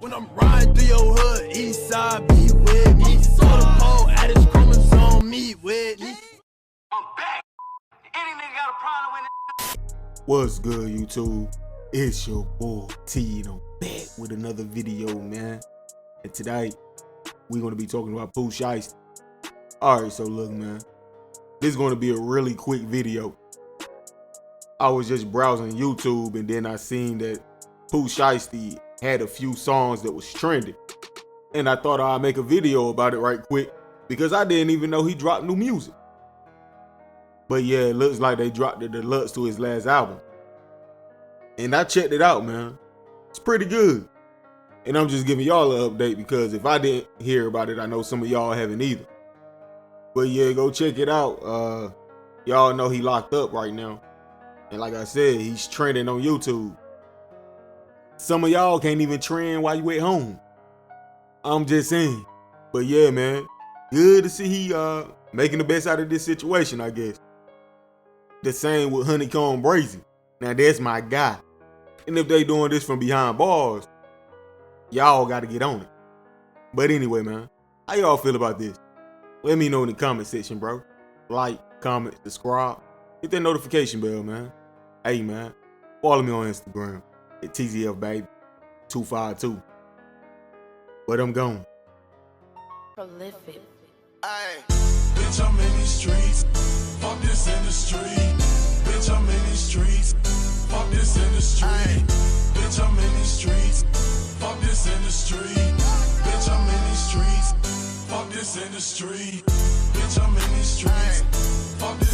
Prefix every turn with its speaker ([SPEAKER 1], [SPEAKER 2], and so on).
[SPEAKER 1] When I'm riding through your hood, east side, be with me. So the pole at his chromosome, meet with me.
[SPEAKER 2] I'm back. Any nigga got a problem with it?
[SPEAKER 3] What's good, YouTube? It's your boy T, and I'm back with another video, man. And today, we're gonna be talking about Pooh Shiesty. Alright, so look, man. This is gonna be a really quick video. I was just browsing YouTube, and then I seen that Pooh Shiesty had a few songs that was trending. And I thought I'd make a video about it right quick, because I didn't even know he dropped new music. But yeah, it looks like they dropped the deluxe to his last album. And I checked it out, man. It's pretty good. And I'm just giving y'all an update because if I didn't hear about it, I know some of y'all haven't either. But yeah, go check it out. Y'all know he locked up right now. And like I said, he's trending on YouTube. Some of y'all can't even trend while you at home. I'm just saying. But yeah, man. Good to see he making the best out of this situation, I guess. The same with Honeycomb Brazy. Now that's my guy. And if they doing this from behind bars, y'all gotta get on it. But anyway, man, how y'all feel about this? Let me know in the comment section, bro. Like, comment, subscribe, hit that notification bell, man. Hey, man, follow me on Instagram at TZFBaby252. But I'm gone.
[SPEAKER 4] Prolific.
[SPEAKER 5] Ay, bitch, I'm in these streets. Fuck this industry. Bitch, I'm in these streets. Fuck this industry. Ay, bitch, I'm in these streets. Fuck this industry. Bitch, I'm in these streets. Fuck this industry. Bitch, I'm in these streets. Fuck this